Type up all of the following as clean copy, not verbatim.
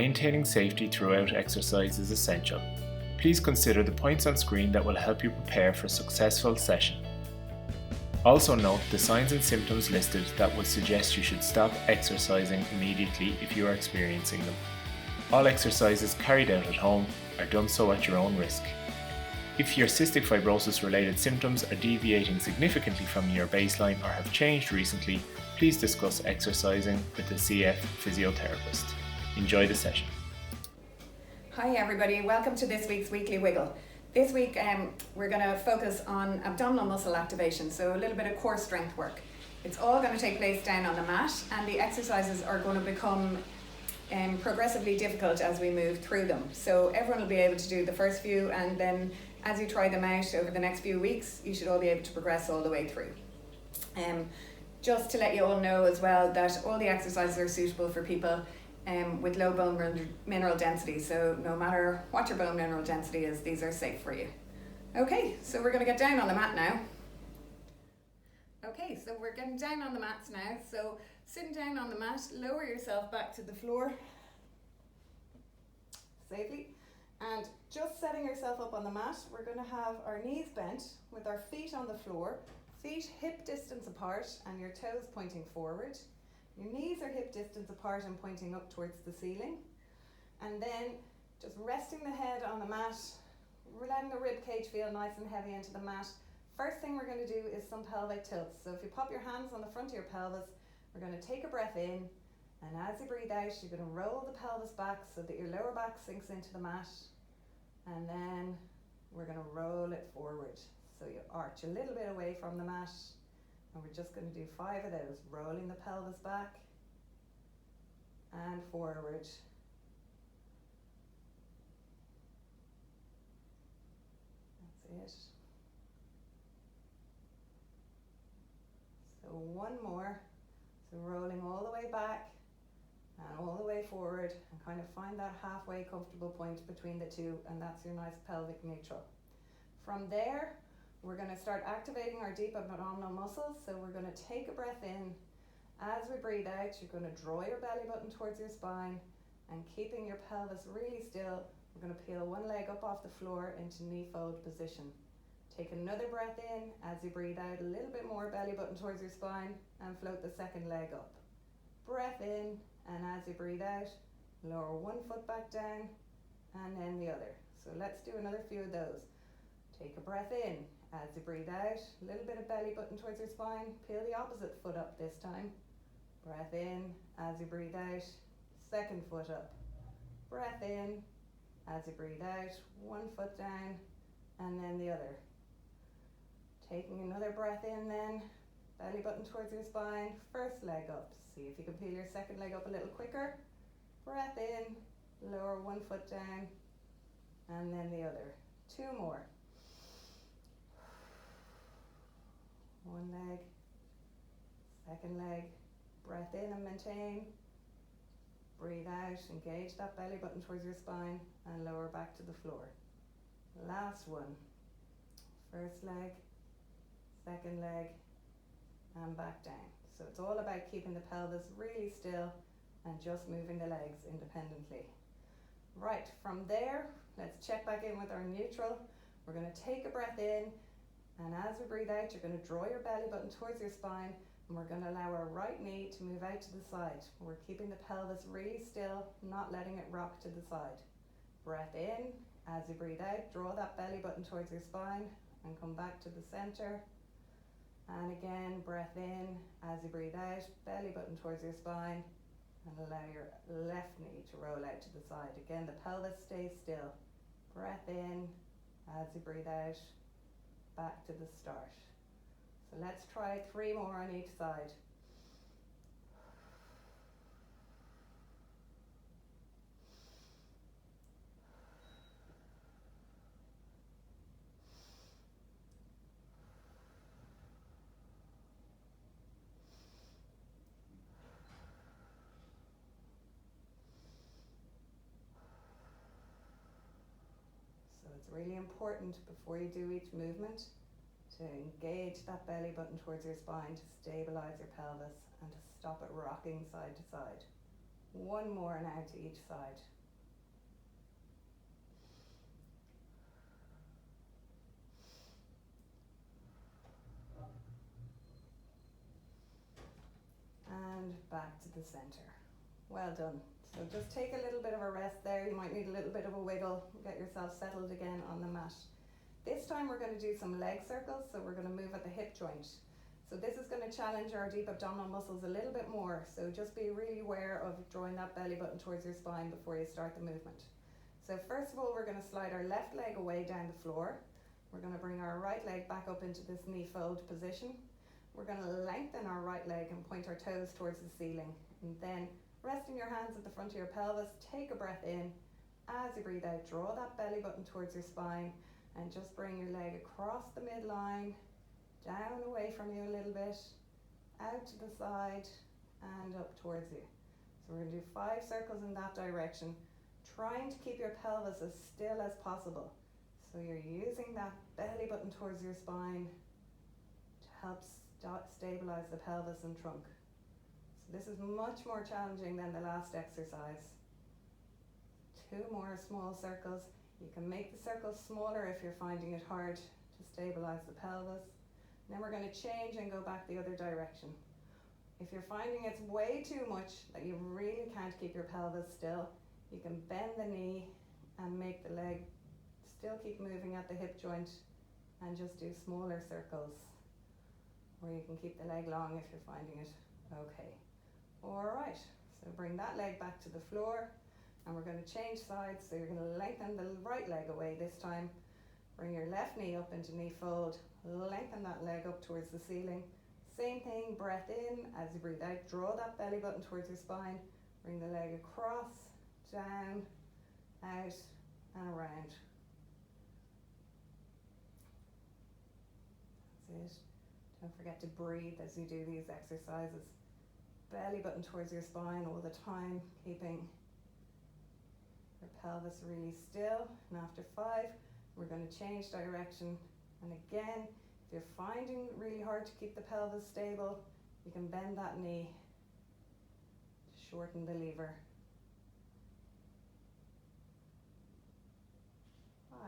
maintaining safety throughout exercise is essential. Please consider the points on screen that will help you prepare for a successful session. Also note the signs and symptoms listed that will suggest you should stop exercising immediately if you are experiencing them. All exercises carried out at home are done so at your own risk. If your cystic fibrosis related symptoms are deviating significantly from your baseline or have changed recently, please discuss exercising with a CF physiotherapist. Enjoy the session. Hi everybody, welcome to this week's Weekly Wiggle. This week we're going to focus on abdominal muscle activation, so a little bit of core strength work. It's all going to take place down on the mat, and the exercises are going to become progressively difficult as we move through them. So everyone will be able to do the first few, and then as you try them out over the next few weeks, you should all be able to progress all the way through. Just to let you all know as well that all the exercises are suitable for people with low bone mineral density, so no matter what your bone mineral density is, these are safe for you. Okay, so we're going to get down on the mat now. Okay, so we're getting down on the mats now. So sitting down on the mat, lower yourself back to the floor safely, and just setting yourself up on the mat, we're going to have our knees bent with our feet on the floor, feet hip distance apart and your toes pointing forward. Your knees are hip distance apart and pointing up towards the ceiling. And then just resting the head on the mat, letting the rib cage feel nice and heavy into the mat. First thing we're going to do is some pelvic tilts. So if you pop your hands on the front of your pelvis, we're going to take a breath in, and as you breathe out, you're going to roll the pelvis back so that your lower back sinks into the mat, and then we're going to roll it forward. So you arch a little bit away from the mat, and we're just going to do 5 of those, rolling the pelvis back and forward. That's it. So one more. So rolling all the way back and all the way forward, and kind of find that halfway comfortable point between the two, and that's your nice pelvic neutral. From there, we're going to start activating our deep abdominal muscles. So we're going to take a breath in. As we breathe out, you're going to draw your belly button towards your spine, and keeping your pelvis really still, we're going to peel one leg up off the floor into knee fold position. Take another breath in. As you breathe out, a little bit more belly button towards your spine, and float the second leg up. Breath in, and as you breathe out, lower one foot back down, and then the other. So let's do another few of those. Take a breath in. As you breathe out, a little bit of belly button towards your spine, peel the opposite foot up this time. Breath in. As you breathe out, second foot up. Breath in. As you breathe out, one foot down, and then the other. Taking another breath in then, belly button towards your spine, first leg up. See if you can peel your second leg up a little quicker. Breath in, lower one foot down, and then the other. 2 more. One leg, second leg, breath in and maintain. Breathe out, engage that belly button towards your spine, and lower back to the floor. Last one. First leg, second leg, and back down. So it's all about keeping the pelvis really still and just moving the legs independently. Right, from there, let's check back in with our neutral. We're going to take a breath in, and as we breathe out, you're going to draw your belly button towards your spine, and we're going to allow our right knee to move out to the side. We're keeping the pelvis really still, not letting it rock to the side. Breath in. As you breathe out, draw that belly button towards your spine and come back to the center. And again, breath in. As you breathe out, belly button towards your spine, and allow your left knee to roll out to the side. Again, the pelvis stays still. Breath in. As you breathe out, back to the start. So let's try 3 more on each side. So it's really important before you do each movement to engage that belly button towards your spine to stabilize your pelvis and to stop it rocking side to side. 1 more now to each side. the center. Well done. So just take a little bit of a rest there. You might need a little bit of a wiggle. Get yourself settled again on the mat. This time we're going to do some leg circles, so we're going to move at the hip joint. So this is going to challenge our deep abdominal muscles a little bit more. So just be really aware of drawing that belly button towards your spine before you start the movement. So first of all, we're going to slide our left leg away down the floor. We're going to bring our right leg back up into this knee fold position. We're going to lengthen our right leg and point our toes towards the ceiling. And then resting your hands at the front of your pelvis, take a breath in. As you breathe out, draw that belly button towards your spine and just bring your leg across the midline, down away from you a little bit, out to the side and up towards you. So we're going to do 5 circles in that direction, trying to keep your pelvis as still as possible. So you're using that belly button towards your spine to help stabilize the pelvis and trunk. So this is much more challenging than the last exercise. 2 more small circles. You can make the circles smaller if you're finding it hard to stabilize the pelvis. And then we're going to change and go back the other direction. If you're finding it's way too much that you really can't keep your pelvis still, you can bend the knee and make the leg still keep moving at the hip joint and just do smaller circles. Or you can keep the leg long if you're finding it okay. Alright, so bring that leg back to the floor. And we're going to change sides, so you're going to lengthen the right leg away this time. Bring your left knee up into knee fold, lengthen that leg up towards the ceiling. Same thing, breath in. As you breathe out, draw that belly button towards your spine. Bring the leg across, down, out, and around. That's it. Don't forget to breathe as you do these exercises. Belly button towards your spine all the time, keeping your pelvis really still. And after 5, we're going to change direction. And again, if you're finding it really hard to keep the pelvis stable, you can bend that knee to shorten the lever. 5.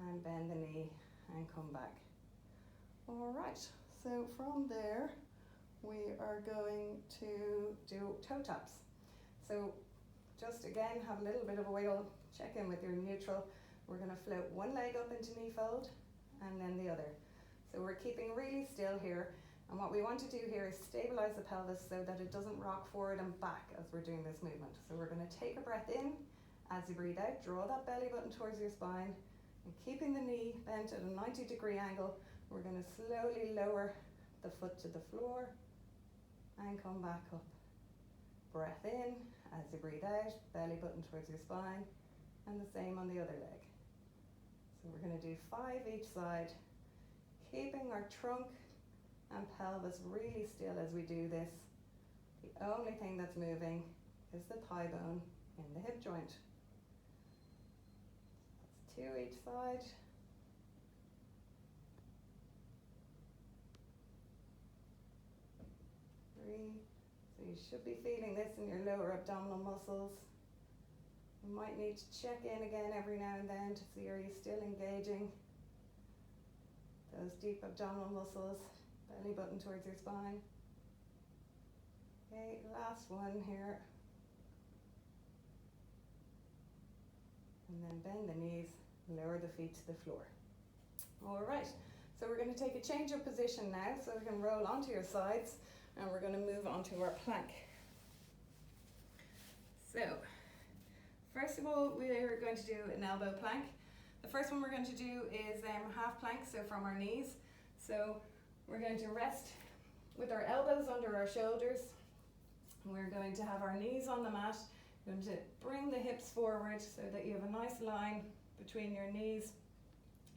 And bend the knee and come back. All right, so from there, we are going to do toe taps. So just again, have a little bit of a wiggle, check in with your neutral. We're going to float one leg up into knee fold and then the other. So we're keeping really still here. And what we want to do here is stabilize the pelvis so that it doesn't rock forward and back as we're doing this movement. So we're going to take a breath in. As you breathe out, draw that belly button towards your spine. And keeping the knee bent at a 90-degree angle, we're going to slowly lower the foot to the floor and come back up. Breath in. As you breathe out, belly button towards your spine, and the same on the other leg. So we're going to do 5 each side, keeping our trunk and pelvis really still as we do this. The only thing that's moving is the thigh bone in the hip joint. That's 2 each side. So you should be feeling this in your lower abdominal muscles. You might need to check in again every now and then to see are you still engaging those deep abdominal muscles, belly button towards your spine. Okay, last one here. And then bend the knees, lower the feet to the floor. All right, so we're going to take a change of position now so we can roll onto your sides. And we're going to move on to our plank. So, first of all, we're going to do an elbow plank. The first one we're going to do is half plank, so from our knees. So, we're going to rest with our elbows under our shoulders. We're going to have our knees on the mat. We're going to bring the hips forward so that you have a nice line between your knees,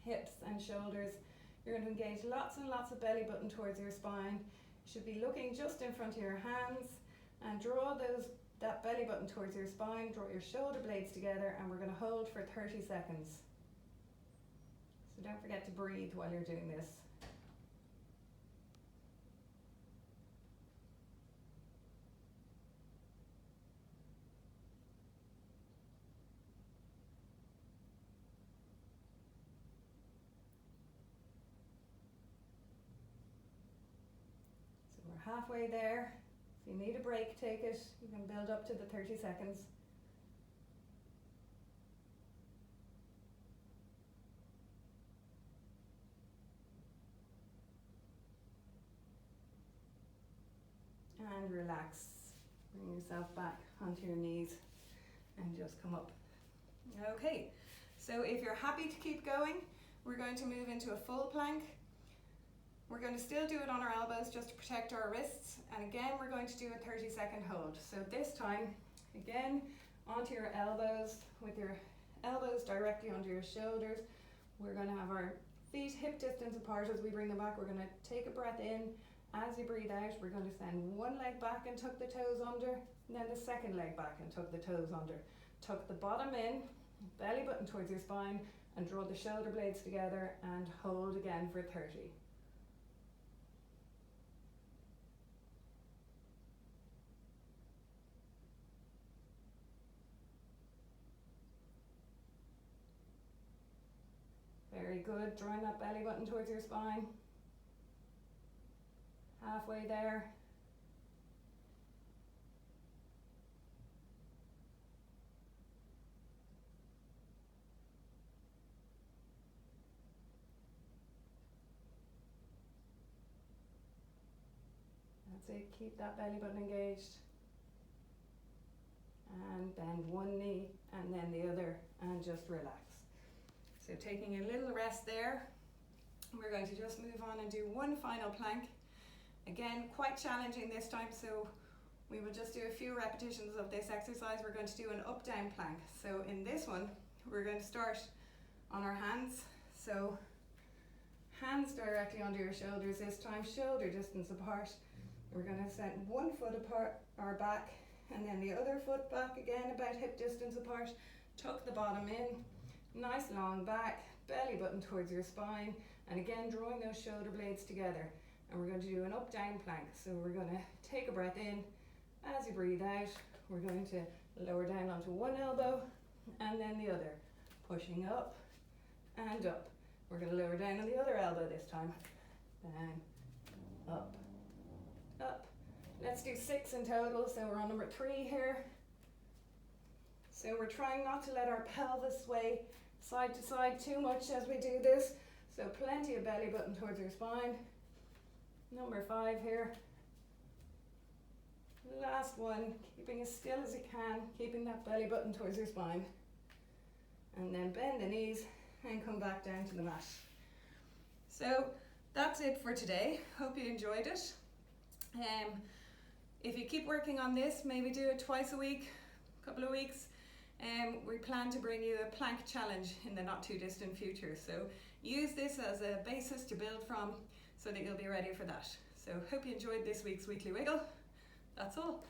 hips and shoulders. You're going to engage lots and lots of belly button towards your spine. Should be looking just in front of your hands and draw that belly button towards your spine, draw your shoulder blades together, and we're going to hold for 30 seconds. So don't forget to breathe while you're doing this. Halfway there. If you need a break, take it. You can build up to the 30 seconds. And relax. Bring yourself back onto your knees and just come up. Okay, so if you're happy to keep going, we're going to move into a full plank. We're going to still do it on our elbows just to protect our wrists. And again, we're going to do a 30-second hold. So this time, again, onto your elbows with your elbows directly onto your shoulders. We're going to have our feet hip distance apart as we bring them back. We're going to take a breath in. As you breathe out, we're going to send one leg back and tuck the toes under, and then the second leg back and tuck the toes under. Tuck the bottom in, belly button towards your spine, and draw the shoulder blades together and hold again for 30. Very good, drawing that belly button towards your spine. Halfway there. That's it, keep that belly button engaged. And bend one knee and then the other and just relax. So taking a little rest there, we're going to just move on and do one final plank. Again, quite challenging this time, so we will just do a few repetitions of this exercise. We're going to do an up-down plank. So in this one, we're going to start on our hands. So hands directly under your shoulders this time, shoulder distance apart. We're going to set one foot apart, our back, and then the other foot back again, about hip distance apart. Tuck the bottom in, nice long back, belly button towards your spine, and again drawing those shoulder blades together. And we're going to do an up-down plank. So we're going to take a breath in. As you breathe out, we're going to lower down onto one elbow and then the other, pushing up and up. We're going to lower down on the other elbow this time. Down, up, up. Let's do 6 in total. So we're on number 3 here. So we're trying not to let our pelvis sway side to side too much as we do this. So plenty of belly button towards your spine. Number 5 here. Last one, keeping as still as you can, keeping that belly button towards your spine. And then bend the knees and come back down to the mat. So that's it for today. Hope you enjoyed it. If you keep working on this, maybe do it twice a week, a couple of weeks. We plan to bring you a plank challenge in the not too distant future. So use this as a basis to build from, so that you'll be ready for that. So hope you enjoyed this week's Weekly Wiggle. That's all.